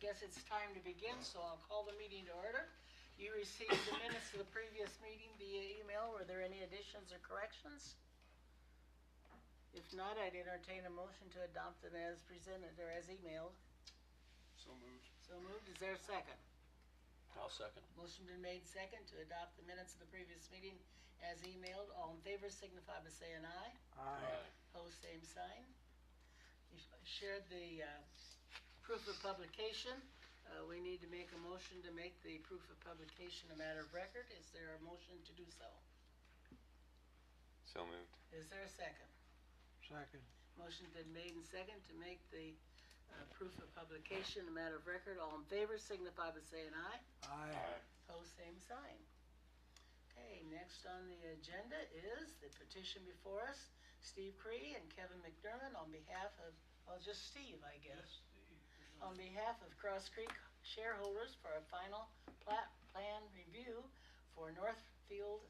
guess it's time to begin, so I'll call the meeting to order. You received the minutes of the previous meeting via email. Were there any additions or corrections? If not, I'd entertain a motion to adopt them as presented or as emailed. So moved. So moved. Is there a second? I'll second. Motion been made second to adopt the minutes of the previous meeting as emailed. All in favor signify by saying aye. Aye. Opposed, same sign. You shared the proof of publication. We need to make a motion to make the proof of publication a matter of record. Is there a motion to do so? So moved. Is there a second? Second. Motion's been made and second to make the proof of publication a matter of record. All in favor signify by saying aye. Aye. Opposed, same sign. Okay, next on the agenda is the petition before us. Steve Cree and Kevin McDermott on behalf of, well, just Steve, I guess. On behalf of Cross Creek shareholders for a final plat plan review for Northfield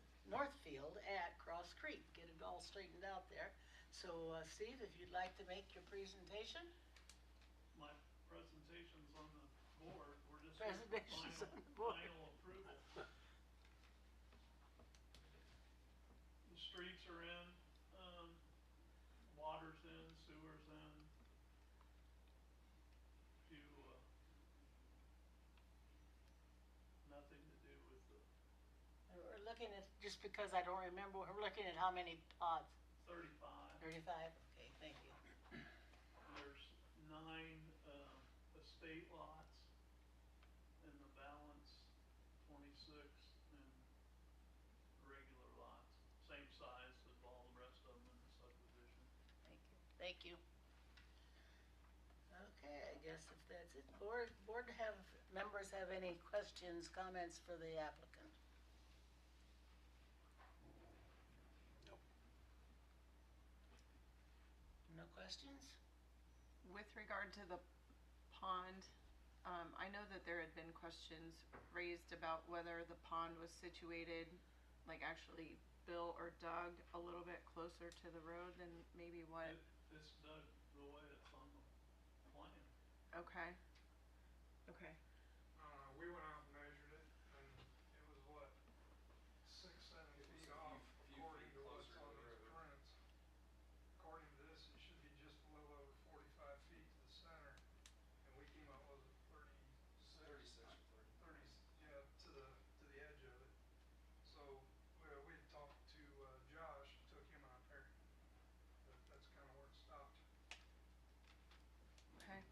at Cross Creek. Get it all straightened out there. So, Steve, if you'd like to make your presentation. My presentation's on the board. We're just Presentation's final, on the board. final approval. The streets are in, water's in, sewer's in. Few, nothing to do with the We're looking at, just because I don't remember, we're looking at how many plots? 35. 35? Okay, thank you. There's 9 estate lots, and the balance 26 in regular lots, same size as all the rest of them in the subdivision. Thank you. Thank you. Okay, I guess if that's it, members have any questions, comments for the applicant? Nope. No questions? With regard to the pond, I know that there had been questions raised about whether the pond was situated, like actually built or dug a little bit closer to the road than maybe what. It's dug the way it's on the plan. Okay. Okay. We went out and measured it, and it was what, 6-7 feet off, according to what's on these prints. According to this, it should be just a little over 45 feet to the center, and we came up with 36 or 30, yeah, to the edge of it. So we had talked to Josh, took him out there, but that's kind of where it stopped. Okay.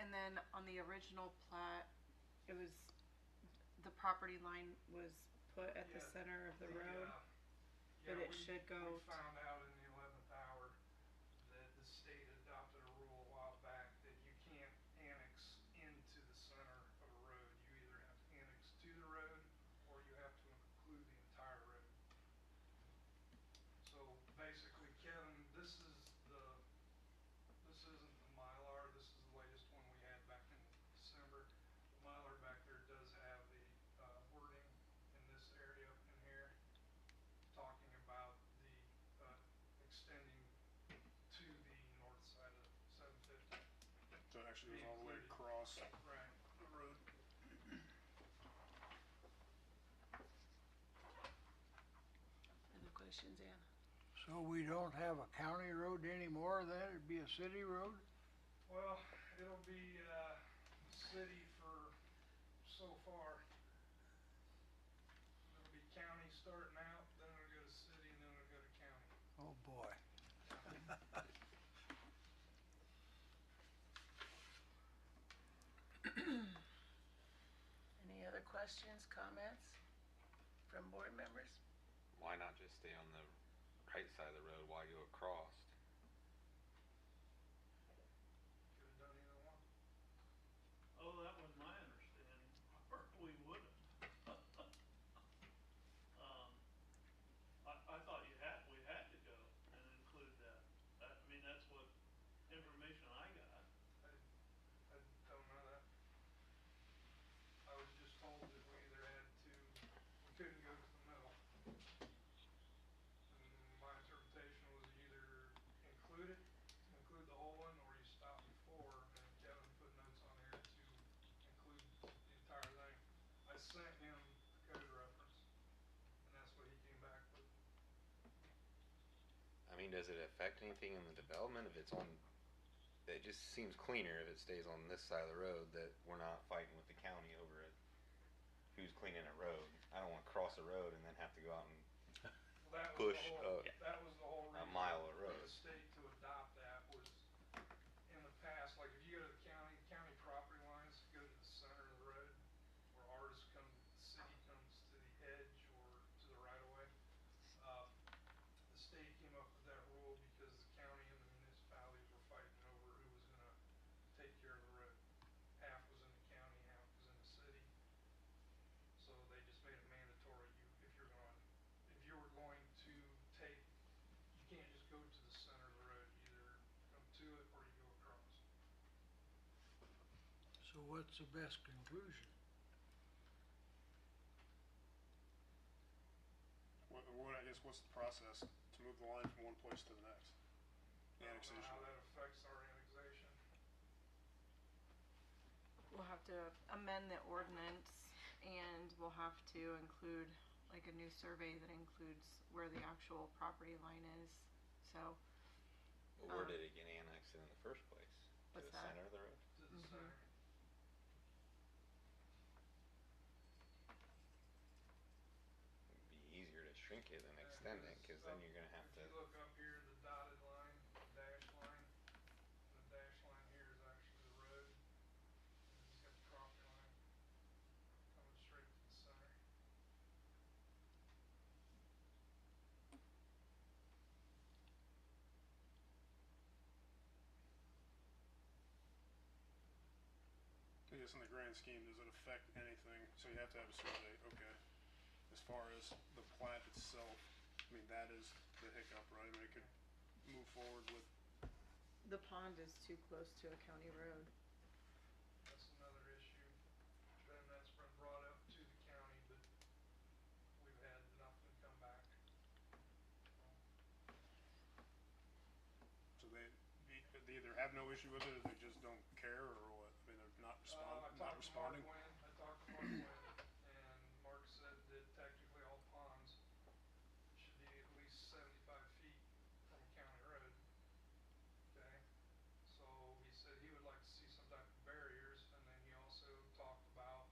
And then on the original plat, it was, the property line was put at the center of the road, but it should go. We found out in the 11th hour that the state adopted a rule a while back that you can't annex into the center of a road. You either have to annex to the road or you have to include the entire road. So basically, Kevin, this isn't the Mylar. This is the latest one we had back in December. The Mylar back there does have the wording in this area in here, talking about the extending to the north side of 750. So it actually goes all the way across Right. the road. Other questions, Ann? So we don't have a county road anymore, then it'd be a city road? Well, it'll be city for so far. It'll be county starting out, then it'll go to city, and then it'll go to county. Oh, boy. Any other questions, comments from board members? Why not just stay on the right side of the road while you go across? Could have done either one. Oh, that was my understanding. Or we wouldn't. I thought we had to go and include that. I mean, that's what information I got. I don't know that. I was just told that we either had to, we couldn't go to the middle. And my interpretation was either mean, does it affect anything in the development if it's on? It just seems cleaner if it stays on this side of the road, that we're not fighting with the county over it. Who's cleaning a road? I don't want to cross a road and then have to go out and Well, that was push the whole, a that was the whole a reason mile of for road. the state to adopt that was, in the past, like if you go to the county property lines, go to the center of the road, where ours come, the city comes to the edge or to the right of way. The state came up with that rule because the county and the municipalities were fighting over who was gonna take care of the road. Half was in the county, half was in the city. So they just made it mandatory, if you were going to take, you can't just go to the center of the road, you either come to it or you go across. So what's the best conclusion? I guess, what's the process to move the line from one place to the next? I don't know Annexation. how that affects our annexation. We'll have to amend the ordinance, and we'll have to include like a new survey that includes where the actual property line is, so. But where did it get annexed in the first place? To What's the that? center of the road? To the Mhm. center. It'd be easier to shrink it than extend it, because then you're gonna have to. If you look up here, the dotted line, the dash line, and the dash line here is actually the road. And then you got the property line coming straight to the center. I guess in the grand scheme, does it affect anything? So you have to have a survey, okay. As far as the plat itself, I mean, that is the hiccup, right? I mean, it could move forward with, The pond is too close to a county road. That's another issue. That's been brought up to the county, but we've had nothing come back. so they either have no issue with it, or they just don't care, or what? I mean, they're not I responding? talked to Mark Wynn, and Mark said that technically all ponds should be at least 75 feet from a county road. Okay, so he said he would like to see some type of barriers, and then he also talked about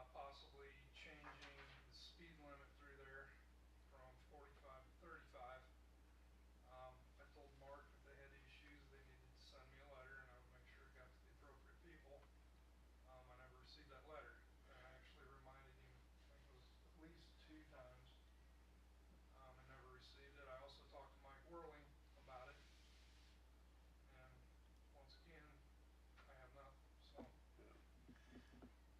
possibly changing the speed limit through there from 45 to 35. I told Mark if they had issues, they needed to send me a letter, and I would make sure it got to the appropriate people. I never received that letter, and I actually reminded him, I think it was at least 2 times, and never received it. I also talked to Mike Whirling about it, and once again, I have not, so.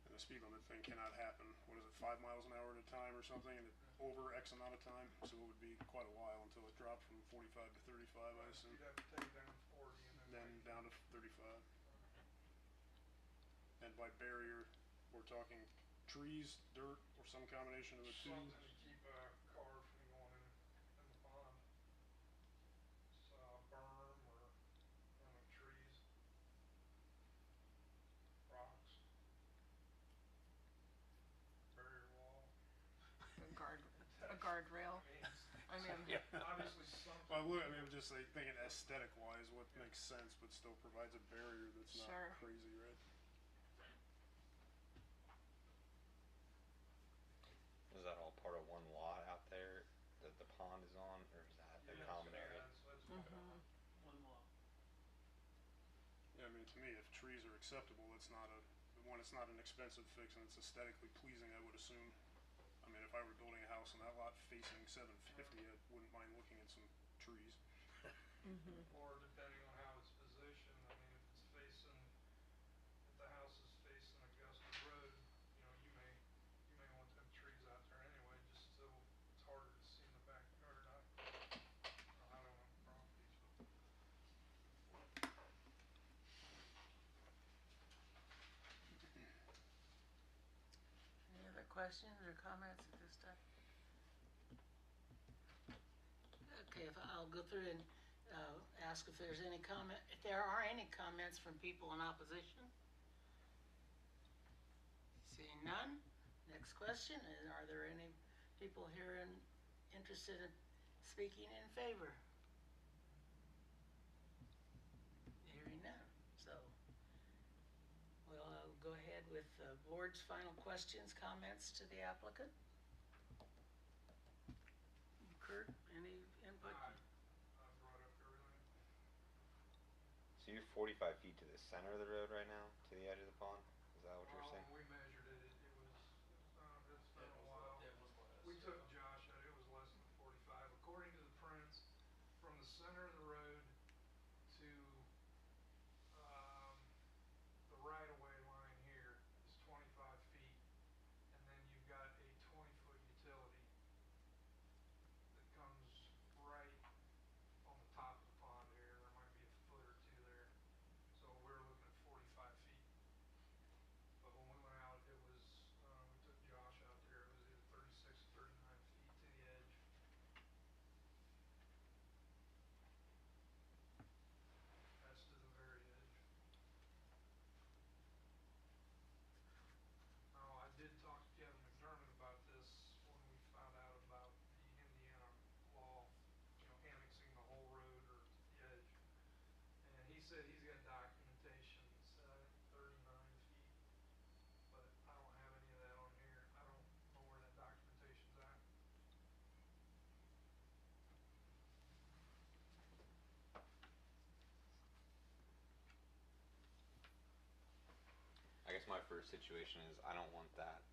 And the speed limit thing cannot happen, what is it, 5 miles an hour at a time or something, and over X amount of time? So it would be quite a while until it dropped from 45 to 35, I assume, You'd have to take it down to 40 and then then. down to 35. And by barrier, we're talking trees, dirt, or some combination of the two? Something to keep a car from going in the pond. So a berm or, I don't know, trees, rocks, barrier wall. A guardrail. I mean, Obviously something. Well, look, I mean, I'm just like thinking aesthetic wise, what makes sense, but still provides a barrier that's not Sure. crazy, right? Is that all part of one lot out there that the pond is on, or is that a common area? That's Mhm. One lot. Yeah, I mean, to me, if trees are acceptable, it's not it's not an expensive fix and it's aesthetically pleasing, I would assume. I mean, if I were building a house on that lot facing 750, I wouldn't mind looking at some trees. Or depending on how it's positioned, I mean, if it's facing, if the house is facing Augusta Road, you may want them trees out there anyway, just so it's harder to see in the backyard. I don't know properties. Any other questions or comments at this time? Okay, I'll go through and ask if there's any comment, if there are any comments from people in opposition. Seeing none, next question, are there any people here interested in speaking in favor? board's final questions, comments to the applicant? Kurt, any input? I brought up everything. So you're 45 feet to the center of the road right now, to the edge of the pond? Is that what you're Well, saying? when we measured it, it's been a while. We took Josh out, it was less than 45. According to the prints, from the center of the road to, the right-of-way line here is 25 feet. And then you've got a 20-foot utility that comes right on the top of the pond here. There might be a foot or two there. So we're looking at 45 feet. But when we went out, it was, we took Josh out there, it was either 36 or 39 feet to the edge. That's to the very edge. Now, I did talk to Kevin McDermott about this when we found out about the Indiana law, annexing the whole road or the edge. And he said he's got documentation that said, I think 39 feet, but I don't have any of that on here. I don't know where that documentation's at. I guess my first situation is I don't want that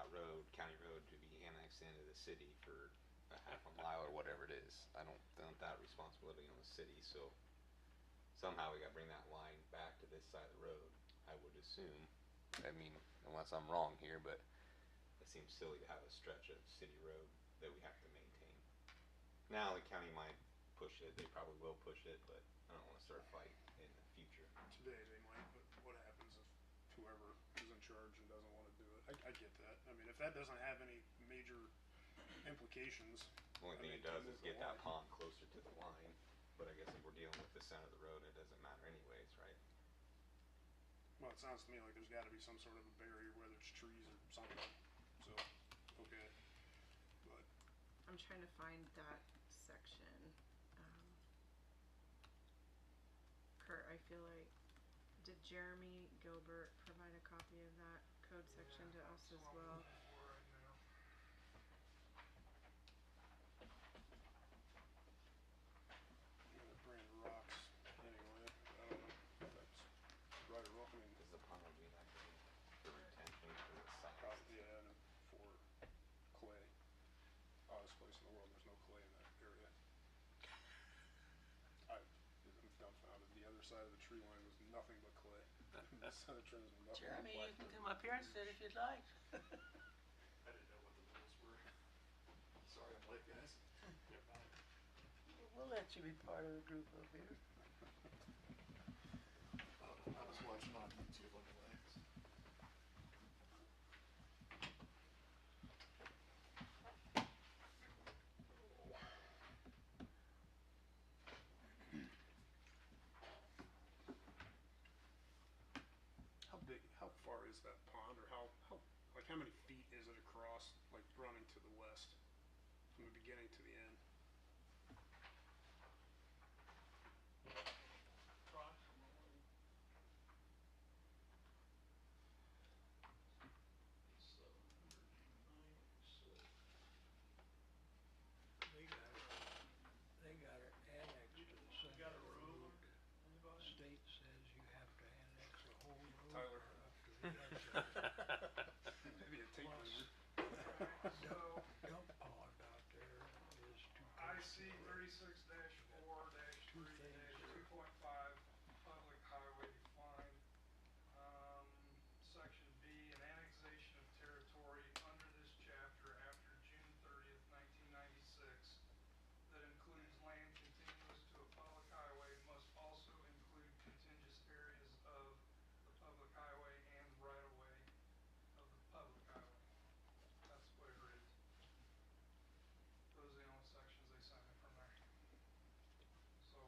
road, county road, to be annexed into the city for a half a mile or whatever it is. I don't want that responsibility on the city, so somehow we gotta bring that line back to this side of the road, I would assume. I mean, unless I'm wrong here, but it seems silly to have a stretch of city road that we have to maintain. Now, the county might push it, they probably will push it, but I don't wanna start a fight in the future. Today they might, but what happens if whoever is in charge and doesn't wanna do it? I get that. I mean, if that doesn't have any major implications. Only I thing mean, it does to is move the get that line. pond closer to the line, but I guess if we're dealing with the center of the road, it doesn't matter anyways, right? Well, it sounds to me like there's gotta be some sort of a barrier, whether it's trees or something, so, okay. But, I'm trying to find that section. Kurt, I feel like, did Jeremy Gilbert provide a copy of that code section to us as That's what I'm well? looking for right now. they're bringing rocks anyway, I don't know if that's right or wrong, I mean, Is the pond would be like for retention for the sites? yeah, and for clay. Oddest place in the world, there's no clay in that area. I'm dumbfounded, the other side of the tree line was nothing but clay. This side of the tree was nothing but Jeremy, black you can dirt. come up here and sit if you'd like. I didn't know what the rules were. Sorry I'm late, guys. You're fine. We'll let you be part of the group up here. I was watching on YouTube on the way. How far is that pond, or like how many feet is it across, like running to the west, from the beginning to the end? Approximately 796. They got it annexed to the You center got a of the ruler? road. Anybody? State says you have to annex the whole road Tyler. or up to the edge of it. Maybe a tape Plus, measure. So, dump pond out there is too I close to see the road. 36-4-3-2.5 public highway defined. Section B, an annexation of territory under this chapter after June 30th, 1996 that includes land contiguous to a public highway must also include contiguous areas of the public highway and right-of-way of the public highway. That's the way it reads. Those are the only sections they sent me from there. So,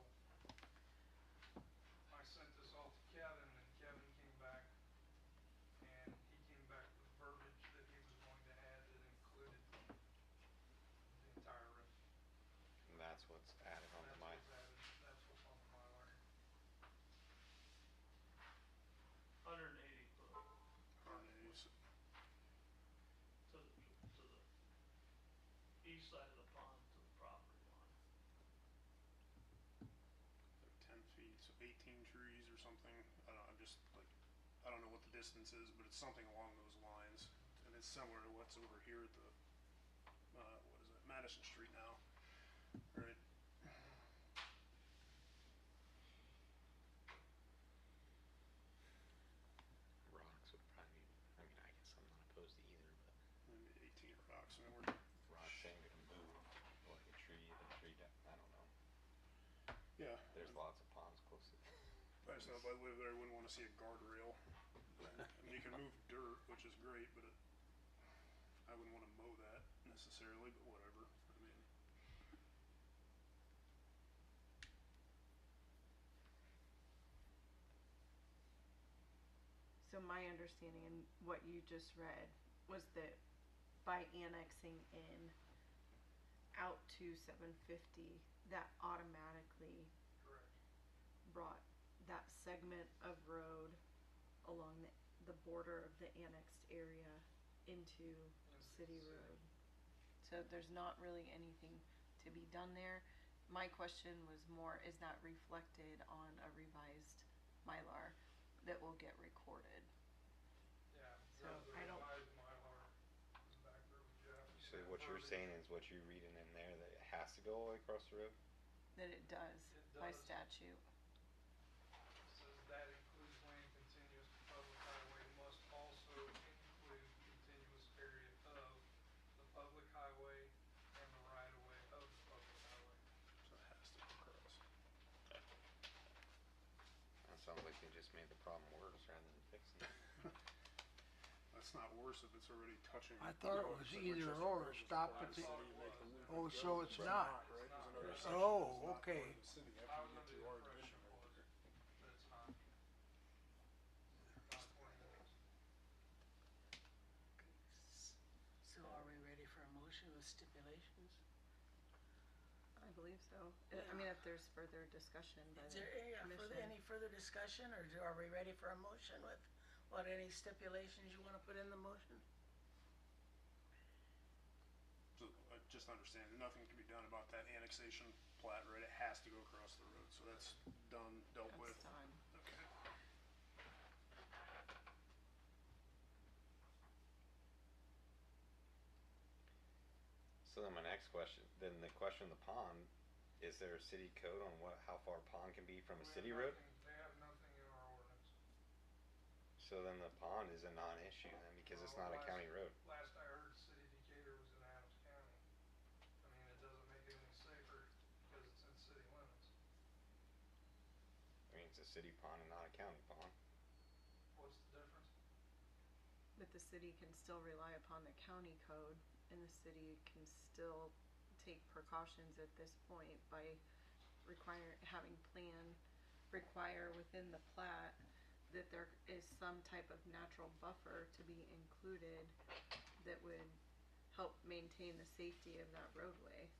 18 trees or something. I don't, I'm just like, I don't know what the distance is, but it's something along those lines. And it's similar to what's over here at the, what is it, Madison Street now, right? Rocks would probably be, I mean, I guess I'm not opposed to either, but Maybe 18 rocks. I mean, we're, rocks ain't gonna move like a tree, I don't know. yeah. There's lots of ponds close to I just know if I lived there, I wouldn't want to see a guardrail. I mean, you can move dirt, which is great, but I wouldn't want to mow that necessarily, but whatever. I mean, So my understanding and what you just read was that by annexing in out to 750, that automatically Correct. brought that segment of road along the border of the annexed area into city the city. road. So there's not really anything to be done there. My question was more, is that reflected on a revised Mylar that will get recorded? Yeah, So, the I don't- revised Mylar is back there with Jeff. So what you're saying is what you're reading in there, that it has to go all the way across the road? That it does It by does. statute. Says that includes land continuous to public highway must also include continuous area of the public highway and the right of way of the public highway. so it has to go across. That sounds like they just made the problem worse rather than fixing it. That's not worse if it's already touching. I thought it you know, was like either Winchester or, Road was stop part at of the- city, make them move Oh, the so road, it's but not. Right, there's another It's section Oh, that's not okay. part of the city I after was you get under to the our impression division it right was, there. but it's not. Not according to this. So are we ready for a motion with stipulations? I believe so. I mean, if there's further discussion by Is the there commission. any further discussion, or are we ready for a motion with what, any stipulations you wanna put in the motion? So just understand, nothing can be done about that annexation plat, right? It has to go across the road, so that's done, dealt with. That's done. Okay. So then my next question, then the question of the pond, is there a city code on how far a pond can be from a We have city road? nothing- They have nothing in our ordinance. So then the pond is a non-issue then, because it's not a county road. Last I heard, City of Decatur was in Adams County. I mean, it doesn't make it any safer because it's in city limits. I mean, it's a city pond and not a county pond. What's the difference? But the city can still rely upon the county code, and the city can still take precautions at this point by having plan require within the plat that there is some type of natural buffer to be included that would help maintain the safety of that roadway.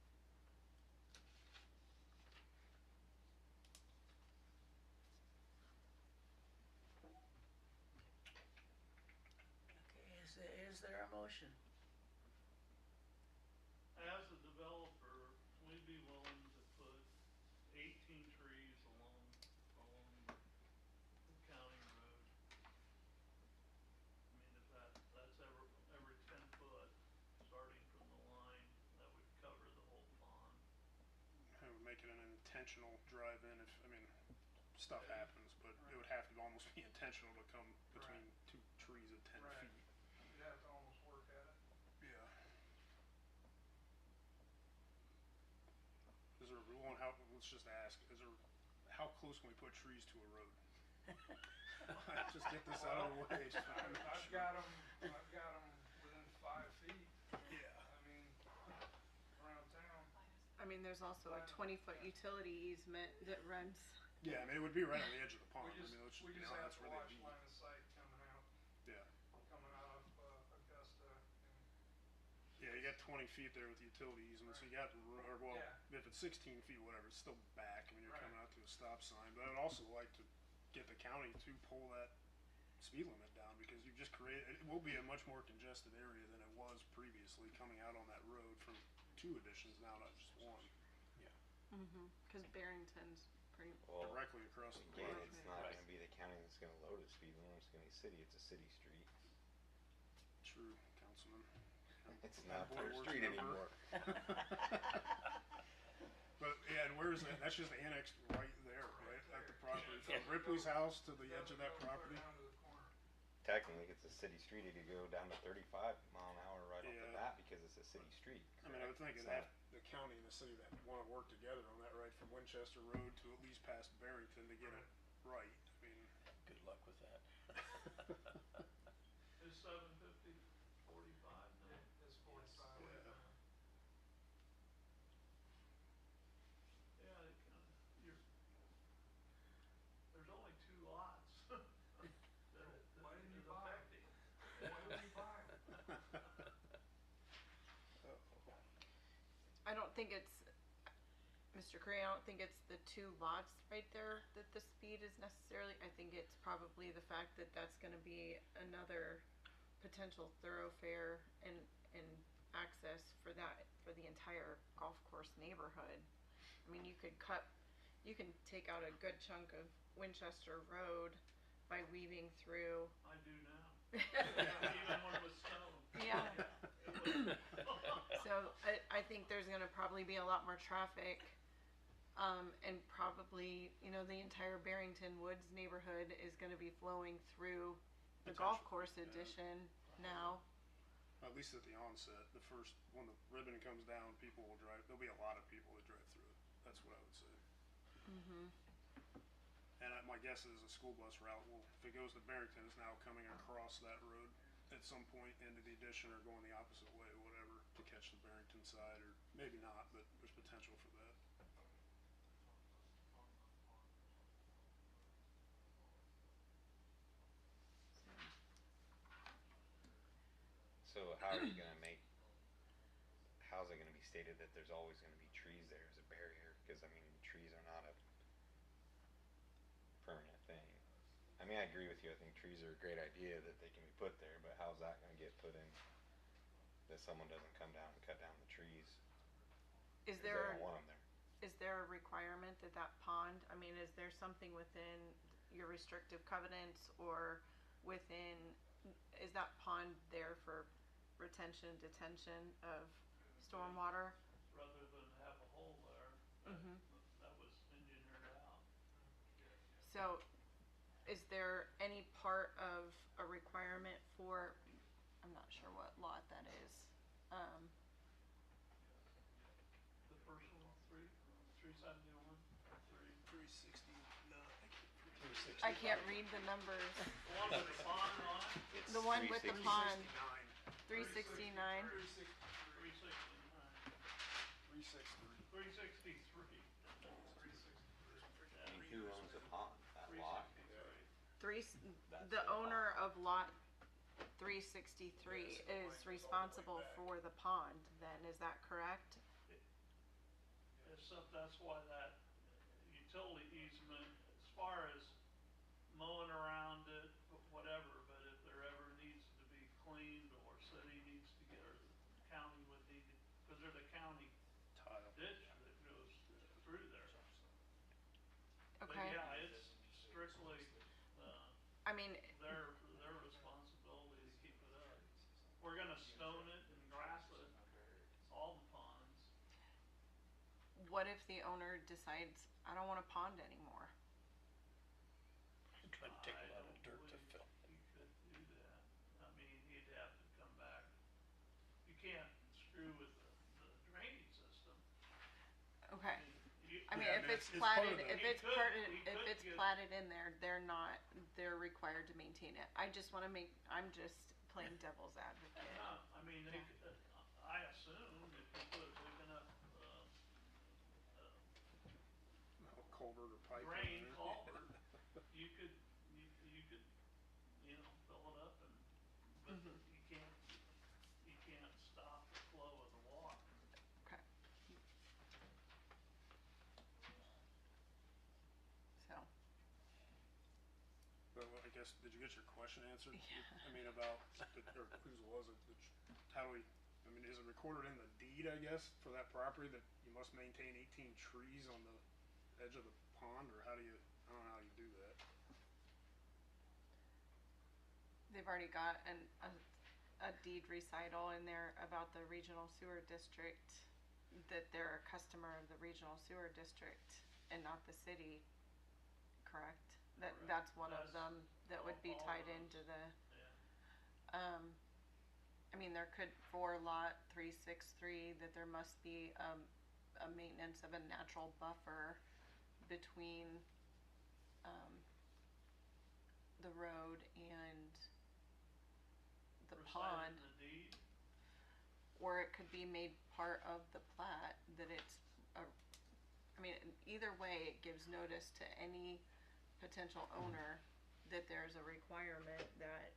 Okay, is there a motion? As a developer, we'd be willing to put 18 trees along the county road. I mean, if that's every 10 foot, starting from the line, that would cover the whole pond. I would make it an intentional drive-in if, I mean, stuff happens, but it would have to almost be intentional to come between two trees at 10 Right. feet. You'd have to almost work at it. Yeah. Is there a rule on how, let's just ask, how close can we put trees to a road? Just get this out of the way. just to make I've sure. got them within 5 feet. Yeah. I mean, around town. I mean, there's also a 20-foot utility easement that runs. Yeah, I mean, it would be right on the edge of the pond. We just, I mean, let's, we you just know, have that's to where watch they'd be. line of sight coming out Yeah. of Augusta and, Yeah, you got 20 feet there with the utility easement, so you got, or well, Yeah. if it's 16 feet, whatever, it's still back when you're Right. coming out to a stop sign. But I would also like to get the county to pull that speed limit down, because you've just created, it will be a much more congested area than it was previously coming out on that road from 2 additions now, not just 1. Cause Barrington's pretty, Well, directly across the again, road. it's not Right. gonna be the county that's gonna load a speed limit, it's gonna be city, it's a city street. True, Councilman. It's That not boy their works street member. anymore. But, yeah, and where is that? That's just annexed right there, right, at the property, from Ripley's house to the edge of that property. Down to the corner. Technically, it's a city street, it could go down to 35 mph right off the Yeah. bat because it's a city street. I mean, I would think It's it'd not- have, the county and the city that wanna work together on that, right, from Winchester Road to at least past Barrington to get it right. I mean, Good luck with that. Is 750 45 now? It's 45 right Yeah. now. Yeah, it kinda, there's only 2 lots that Why didn't you is buy 'em? affecting. Why would you buy 'em? I don't think it's, Mr. Curry, I don't think it's the 2 lots right there that the speed is necessarily, I think it's probably the fact that that's gonna be another potential thoroughfare and access for that, for the entire golf course neighborhood. I mean, you can take out a good chunk of Winchester Road by weaving through. I do now. Even when it was snow. Yeah. It was- So I think there's gonna probably be a lot more traffic, and probably, you know, the entire Barrington Woods neighborhood is gonna be flowing through the golf Potential, course yeah. addition now. at least at the onset, the first, when the ribbon comes down, people will drive, there'll be a lot of people that drive through it. That's what I would say. And my guess is a school bus route will, if it goes to Barrington, is now coming across that road at some point into the addition or going the opposite way, whatever, to catch the Barrington side, or maybe not, but there's potential for that. So how are you gonna make, how's it gonna be stated that there's always gonna be trees there as a barrier? Cause I mean, trees are not a permanent thing. I mean, I agree with you, I think trees are a great idea that they can be put there, but how's that gonna get put in? That someone doesn't come down and cut down the trees, Is 'cause they there, don't want them there. is there a requirement that that pond, I mean, is there something within your restrictive covenants or within, is that pond there for retention, detention of stormwater? Rather than have a hole there, that was engineered out. So, is there any part of a requirement for, I'm not sure what lot that is, The first one, 371, 3. I can't read the numbers. The one with the pond on it, It's The one with the 360. pond, 69, 369. 369. 363. 363. I mean, who owns the pond, that lot? 363. The owner of lot 363 is responsible for the pond then, is that correct? Except that's why that utility easement, as far as mowing around it, whatever, but if there ever needs to be cleaned or city needs to get, or the county would need to, cause there's a county Tile. ditch that goes through there. But Okay, yeah, it's strictly, I mean, their responsibility to keep it up. We're gonna stone it and grass it, all the ponds. what if the owner decides, I don't want a pond anymore? It's gonna take a lot of dirt to fill. He could do that. I mean, he'd have to come back. You can't screw with the drainage system. Okay, You- I mean, Yeah, I if mean, it's it's part of platted, the- if He it's could- platted, he if could it's get- platted in there, they're required to maintain it. I just wanna make, I'm just playing devil's advocate. No, I mean, they Yeah. could, I assume if you put a big enough, Culvert or pipe. in drain there. culvert, you could, fill it up and, but you can't stop the flow of the water. Okay. So, But I guess, did you get your question answered? Yeah. I mean, about, or whose was it? How do we, I mean, is it recorded in the deed, I guess, for that property that you must maintain 18 trees on the edge of the pond, or how do you, I don't know how you do that. They've already got a deed recital in there about the regional sewer district, that they're a customer of the regional sewer district and not the city, correct? Correct. That's one of That's them that would be all tied those. into the, Yeah. I mean, there could, for lot 363, that there must be, a maintenance of a natural buffer between, the road and the pond. Recited in the deed. Or it could be made part of the plat, that it's I mean, either way, it gives notice to any potential owner that there's a requirement that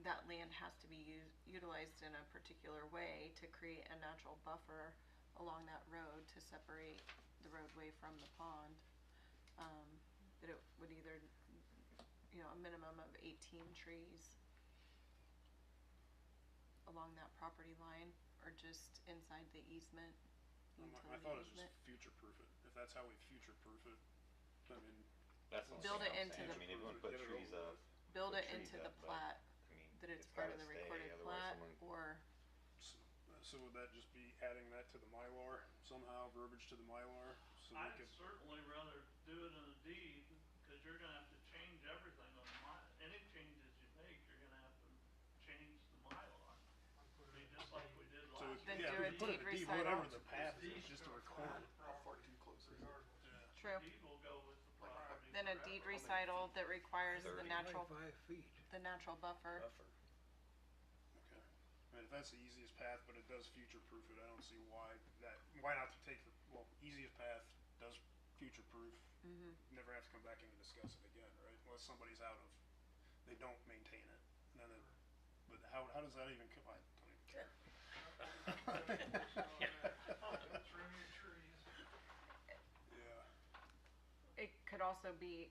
that land has to be utilized in a particular way to create a natural buffer along that road to separate the roadway from the pond. That it would either, a minimum of 18 trees along that property line, or just inside the easement, I utility thought it was easement. just future-proof it, if that's how we future-proof it, I mean, That's the Build only it thing I'm saying. into I mean, if you wanna put Get it trees over up, Build put it trees into the up, but, plat, I mean, that it's it's part of gotta the stay, recorded otherwise plat, someone, or, so would that just be adding that to the Mylar somehow, verbiage to the Mylar, so we I'd could, certainly rather do it in a deed, cause you're gonna have to change everything on any changes you make, you're gonna have to change the Mylar. I mean, just like we did so, last. Then yeah, do we a put it in deed a deed, recital. whatever the path is, just to record it. How far too close is it? Regardless. true. Deed will go with the property. Then a deed recital that requires the 30. natural, 25 feet. the natural buffer. buffer. Okay, I mean, if that's the easiest path, but it does future-proof it, I don't see why not to take the, easiest path does future-proof. Never have to come back in and discuss it again, right, unless somebody's they don't maintain it, and then but how does that even come, I don't even care. Trim your trees. Yeah, It could also be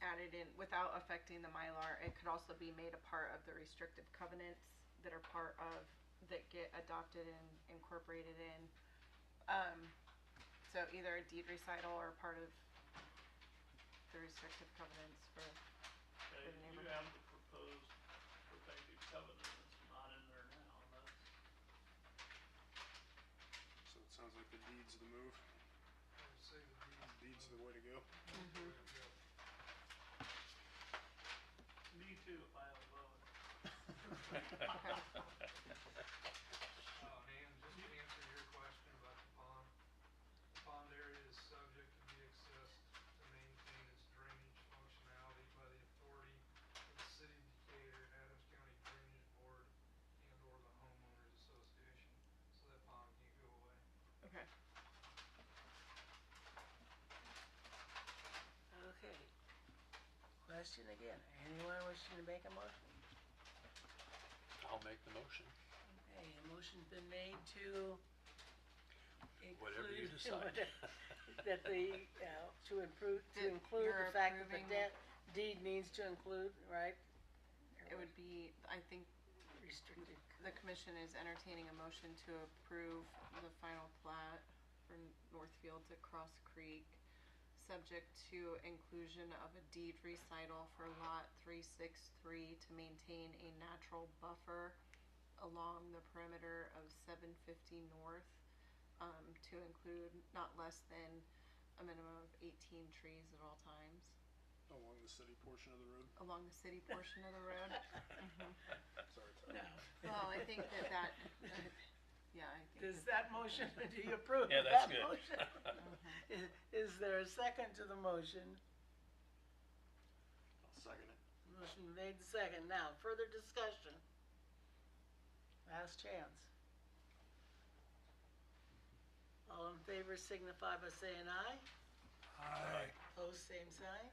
added in, without affecting the Mylar, it could also be made a part of the restrictive covenants that are that get adopted and incorporated in. So either a deed recital or part of the restrictive covenants for Okay, the you neighborhood. have the proposed protective covenant, it's not in there now, that's, so it sounds like the deed's the move, I would say the deed's the way to go. me too, if I have a vote. Okay. And just to answer your question about the pond area is subject to be accessed to maintain its drainage functionality by the authority of the city of Decatur, Adams County Drainage Board, and or the homeowners association, so that pond can't go away. Okay. Okay. Question again, anyone wishing to make a motion? I'll make the motion. Okay, a motion's been made to Whatever you include- decide. That to include That the you're fact that the approving- deed needs to include, right? It would be, I think, Restricted. the commission is entertaining a motion to approve the final plat for Northfield to Cross Creek, subject to inclusion of a deed recital for lot 363 to maintain a natural buffer along the perimeter of 750 North, to include not less than a minimum of 18 trees at all times Along the city portion of the road, along the city portion of the road. sorry. No. Well, I think that, yeah, I think. Does that motion, do you approve Yeah, of that's that good. motion? Is there a second to the motion? I'll second it. Motion made second. Now, further discussion. Last chance. All in favor signify by saying aye. Aye. Opposed, same sign.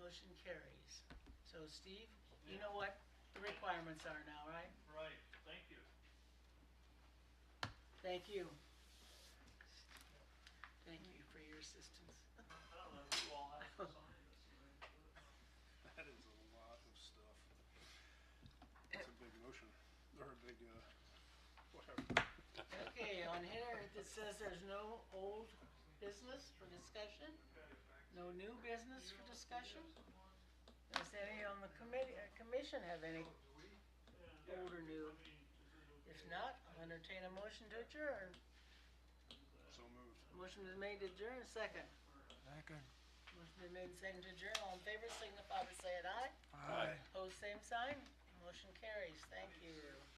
Motion carries. So Steve, you know what the requirements are now, right? Right, thank you. Thank you. Thank you for your assistance. I don't know who all has to sign this thing, but That is a lot of stuff. It's a big motion, or a big, whatever. Okay, on here, it says there's no old business for discussion? No new business for discussion? Does any on the commission have any old or new? If not, I'll entertain a motion to adjourn. So moved. Motion is made to adjourn, second. Second. Motion been made second to adjourn, all in favor signify by saying aye. Aye. Opposed, same sign. Motion carries, thank you.